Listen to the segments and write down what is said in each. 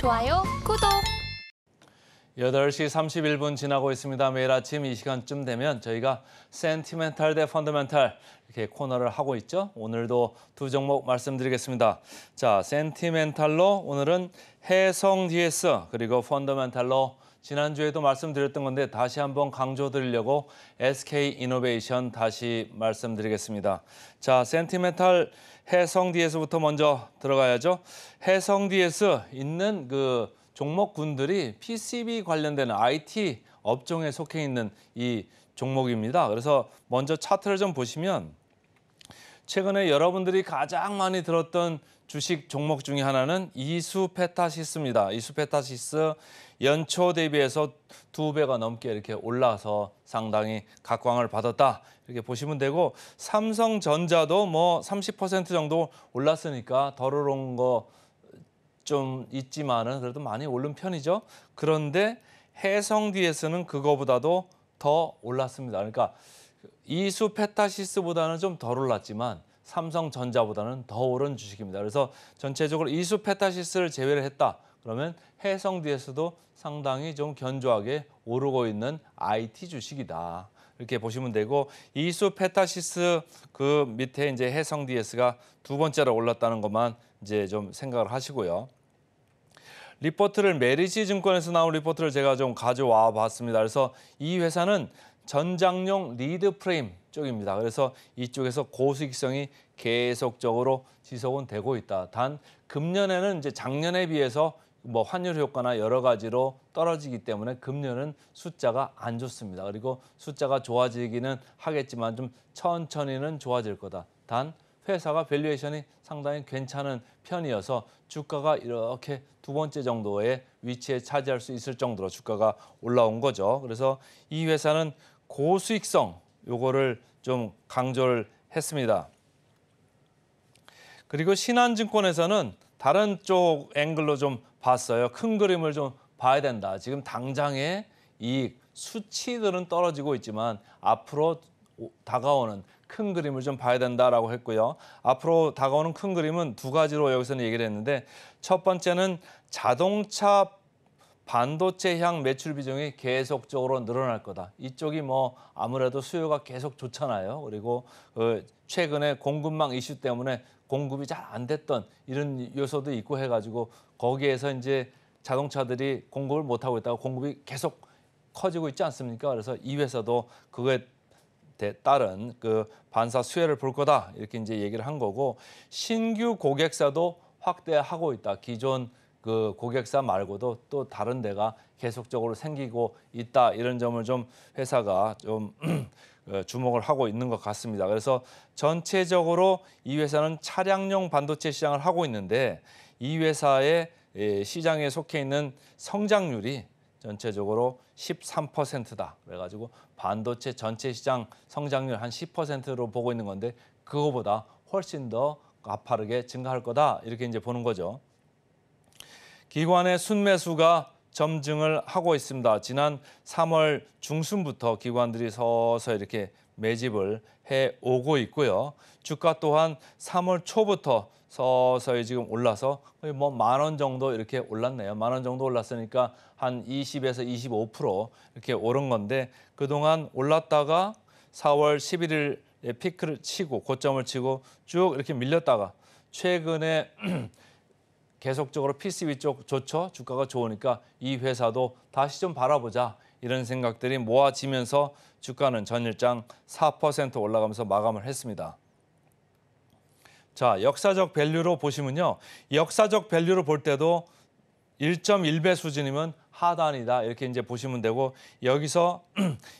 좋아요, 구독. 8시 31분 지나고 있습니다. 매일 아침 이 시간쯤 되면 저희가 센티멘탈 대 펀더멘탈 이렇게 코너를 하고 있죠. 오늘도 두 종목 말씀드리겠습니다. 자, 센티멘탈로 오늘은 해성 DS 그리고 펀더멘탈로 지난주에도 말씀드렸던 건데 다시 한번 강조드리려고 SK이노베이션 다시 말씀드리겠습니다. 자, 센티멘탈 해성 DS부터 먼저 들어가야죠. 해성 DS 있는 그 종목군들이 PCB 관련되는 IT 업종에 속해 있는 이 종목입니다. 그래서 먼저 차트를 좀 보시면 최근에 여러분들이 가장 많이 들었던 주식 종목 중에 하나는 이수페타시스입니다. 이수페타시스 연초 대비해서 2배가 넘게 이렇게 올라서 상당히 각광을 받았다. 이렇게 보시면 되고 삼성전자도 뭐 30% 정도 올랐으니까 덜 오른 거 좀 있지만은 그래도 많이 오른 편이죠. 그런데 해성 DS는 그거보다도 더 올랐습니다. 그러니까 이수페타시스보다는 좀 덜 올랐지만 삼성전자보다는 더 오른 주식입니다. 그래서 전체적으로 이수페타시스를 제외를 했다. 그러면 해성 DS도 상당히 좀 견조하게 오르고 있는 IT 주식이다. 이렇게 보시면 되고 이수페타시스 그 밑에 이제 해성 DS가 두 번째로 올랐다는 것만 이제 좀 생각을 하시고요. 리포트를 메리지 증권에서 나온 리포트를 제가 좀 가져와 봤습니다. 그래서 이 회사는 전장용 리드 프레임 쪽입니다. 그래서 이쪽에서 고수익성이 계속적으로 지속은 되고 있다. 단 금년에는 이제 작년에 비해서 뭐 환율 효과나 여러 가지로 떨어지기 때문에 금년은 숫자가 안 좋습니다. 그리고 숫자가 좋아지기는 하겠지만 좀 천천히는 좋아질 거다. 단 회사가 밸류에이션이 상당히 괜찮은 편이어서 주가가 이렇게 두 번째 정도의 위치에 차지할 수 있을 정도로 주가가 올라온 거죠. 그래서 이 회사는 고수익성 요거를 좀 강조를 했습니다. 그리고 신한증권에서는 다른 쪽 앵글로 좀 봤어요. 큰 그림을 좀 봐야 된다. 지금 당장의 이익 수치들은 떨어지고 있지만 앞으로 다가오는 큰 그림을 좀 봐야 된다라고 했고요. 앞으로 다가오는 큰 그림은 두 가지로 여기서는 얘기를 했는데 첫 번째는 자동차 반도체향 매출 비중이 계속적으로 늘어날 거다. 이쪽이 뭐 아무래도 수요가 계속 좋잖아요. 그리고 최근에 공급망 이슈 때문에 공급이 잘 안 됐던 이런 요소도 있고 해가지고 거기에서 이제 자동차들이 공급을 못하고 있다가 공급이 계속 커지고 있지 않습니까? 그래서 이 회사도 그거에 따른 그 반사 수혜를 볼 거다 이렇게 이제 얘기를 한 거고 신규 고객사도 확대하고 있다. 기존 그 고객사 말고도 또 다른 데가 계속적으로 생기고 있다. 이런 점을 좀 회사가 좀 주목을 하고 있는 것 같습니다. 그래서 전체적으로 이 회사는 차량용 반도체 시장을 하고 있는데 이 회사의 시장에 속해 있는 성장률이 전체적으로 13%다. 그래가지고 반도체 전체 시장 성장률 한 10%로 보고 있는 건데 그거보다 훨씬 더 가파르게 증가할 거다. 이렇게 이제 보는 거죠. 기관의 순매수가 점증을 하고 있습니다. 지난 3월 중순부터 기관들이 서서히 이렇게 매집을 해오고 있고요. 주가 또한 3월 초부터 서서히 지금 올라서 거의 뭐 10,000원 정도 이렇게 올랐네요. 10,000원 정도 올랐으니까 한 20에서 25% 이렇게 오른 건데 그동안 올랐다가 4월 11일에 피크를 치고 고점을 치고 쭉 이렇게 밀렸다가 최근에 계속적으로 PCB 쪽 좋죠. 주가가 좋으니까 이 회사도 다시 좀 바라보자. 이런 생각들이 모아지면서 주가는 전일장 4% 올라가면서 마감을 했습니다. 자, 역사적 밸류로 보시면요. 역사적 밸류로 볼 때도 1.1배 수준이면 하단이다. 이렇게 이제 보시면 되고 여기서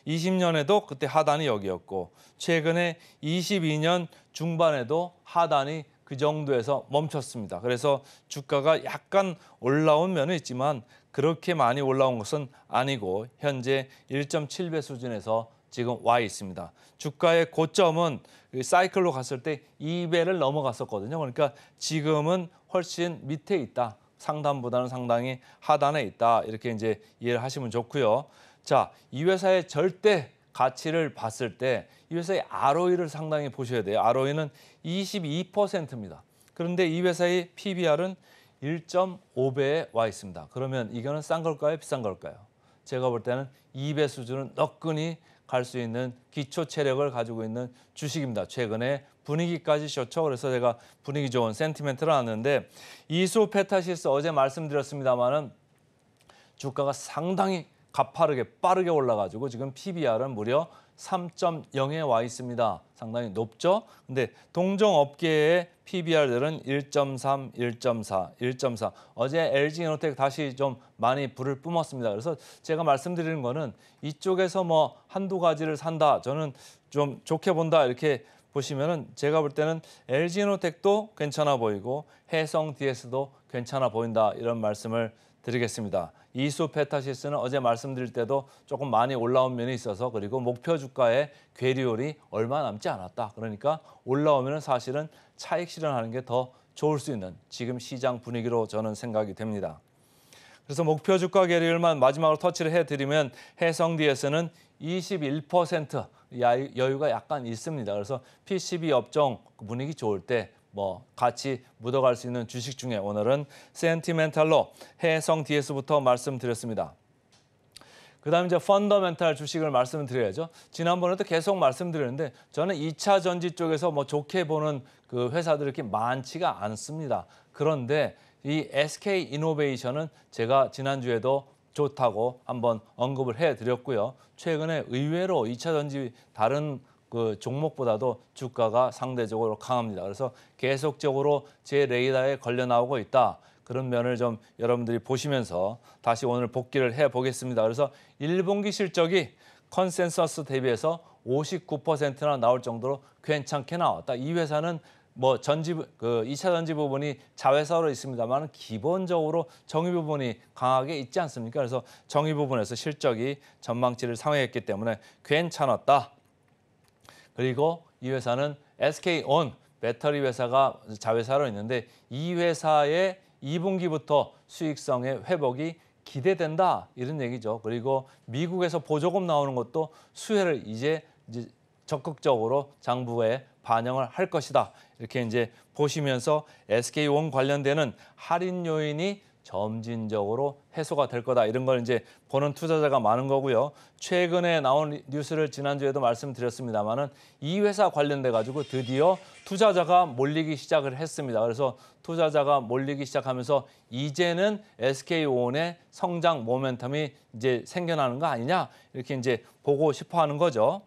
20년에도 그때 하단이 여기였고 최근에 22년 중반에도 하단이 그 정도에서 멈췄습니다. 그래서 주가가 약간 올라온 면은 있지만 그렇게 많이 올라온 것은 아니고 현재 1.7배 수준에서 지금 와 있습니다. 주가의 고점은 사이클로 갔을 때 2배를 넘어갔었거든요. 그러니까 지금은 훨씬 밑에 있다. 상단보다는 상당히 하단에 있다. 이렇게 이제 이해를 하시면 좋고요. 자, 이 회사의 절대 가치를 봤을 때 이 회사의 ROE를 상당히 보셔야 돼요. ROE는 22%입니다. 그런데 이 회사의 PBR은 1.5배에 와 있습니다. 그러면 이거는 싼 걸까요? 비싼 걸까요? 제가 볼 때는 2배 수준은 너끈히 갈 수 있는 기초 체력을 가지고 있는 주식입니다. 최근에 분위기까지 좋죠. 그래서 제가 분위기 좋은 센티멘트를 놨는데 이소페타시스 어제 말씀드렸습니다마는 주가가 상당히 가파르게 빠르게 올라가지고 지금 PBR은 무려 3.0에 와 있습니다. 상당히 높죠? 근데 동종업계의 PBR들은 1.3, 1.4, 1.4. 어제 LG이노텍 다시 좀 많이 불을 뿜었습니다. 그래서 제가 말씀드리는 거는 이쪽에서 뭐 한두 가지를 산다. 저는 좀 좋게 본다. 이렇게 보시면은 제가 볼 때는 LG이노텍도 괜찮아 보이고 해성 DS도 괜찮아 보인다. 이런 말씀을 드리겠습니다. 이소페타시스는 어제 말씀드릴 때도 조금 많이 올라온 면이 있어서 그리고 목표 주가의 괴리율이 얼마 남지 않았다. 그러니까 올라오면 사실은 차익 실현하는 게 더 좋을 수 있는 지금 시장 분위기로 저는 생각이 됩니다. 그래서 목표 주가 괴리율만 마지막으로 터치를 해드리면 해성 DS는 21% 여유가 약간 있습니다. 그래서 PCB 업종 분위기 좋을 때 뭐 같이 묻어갈 수 있는 주식 중에 오늘은 센티멘탈로 해성 DS부터 말씀드렸습니다. 그다음에 이제 펀더멘탈 주식을 말씀드려야죠. 지난번에도 계속 말씀드렸는데 저는 2차 전지 쪽에서 뭐 좋게 보는 그 회사들이 이렇게 많지가 않습니다. 그런데 이 SK이노베이션은 제가 지난주에도 좋다고 한번 언급을 해드렸고요. 최근에 의외로 2차 전지 다른 그 종목보다도 주가가 상대적으로 강합니다. 그래서 계속적으로 제 레이더에 걸려 나오고 있다. 그런 면을 좀 여러분들이 보시면서 다시 오늘 복귀를 해보겠습니다. 그래서 1분기 실적이 컨센서스 대비해서 59%나 나올 정도로 괜찮게 나왔다. 이 회사는 뭐 전지 그 2차 전지 부분이 자회사로 있습니다만 기본적으로 정유 부분이 강하게 있지 않습니까? 그래서 정유 부분에서 실적이 전망치를 상회했기 때문에 괜찮았다. 그리고 이 회사는 SK온 배터리 회사가 자회사로 있는데 이 회사의 2분기부터 수익성의 회복이 기대된다 이런 얘기죠. 그리고 미국에서 보조금 나오는 것도 수혜를 이제 적극적으로 장부에 반영을 할 것이다. 이렇게 이제 보시면서 SK온 관련되는 할인 요인이 점진적으로 해소가 될 거다. 이런 걸 이제 보는 투자자가 많은 거고요. 최근에 나온 뉴스를 지난주에도 말씀드렸습니다만은 이 회사 관련돼 가지고 드디어 투자자가 몰리기 시작을 했습니다. 그래서 투자자가 몰리기 시작하면서 이제는 SK온의 성장 모멘텀이 이제 생겨나는 거 아니냐 이렇게 이제 보고 싶어 하는 거죠.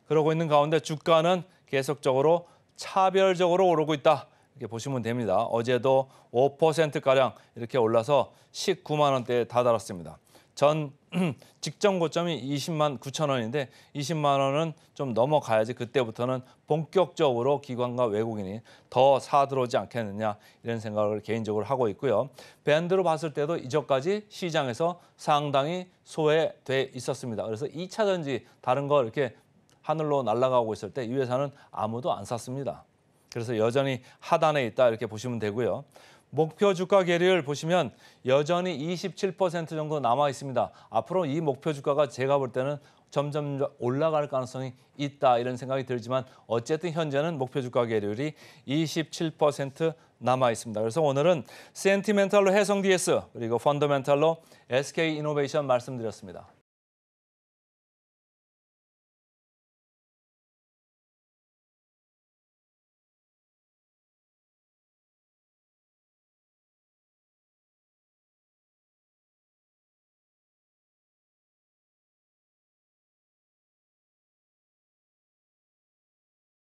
그러고 있는 가운데 주가는 계속적으로 차별적으로 오르고 있다. 이렇게 보시면 됩니다. 어제도 5%가량 이렇게 올라서 19만 원대에 다다랐습니다. 전 직전 고점이 20만 9천 원인데 20만 원은 좀 넘어가야지 그때부터는 본격적으로 기관과 외국인이 더 사들어오지 않겠느냐 이런 생각을 개인적으로 하고 있고요. 밴드로 봤을 때도 이전까지 시장에서 상당히 소외돼 있었습니다. 그래서 2차 전지 다른 거 이렇게 하늘로 날아가고 있을 때 이 회사는 아무도 안 샀습니다. 그래서 여전히 하단에 있다 이렇게 보시면 되고요. 목표 주가 괴리를 보시면 여전히 27% 정도 남아 있습니다. 앞으로 이 목표 주가가 제가 볼 때는 점점 올라갈 가능성이 있다 이런 생각이 들지만 어쨌든 현재는 목표 주가 괴리율이 27% 남아 있습니다. 그래서 오늘은 센티멘탈로 해성 DS 그리고 펀더멘탈로 SK이노베이션 말씀드렸습니다.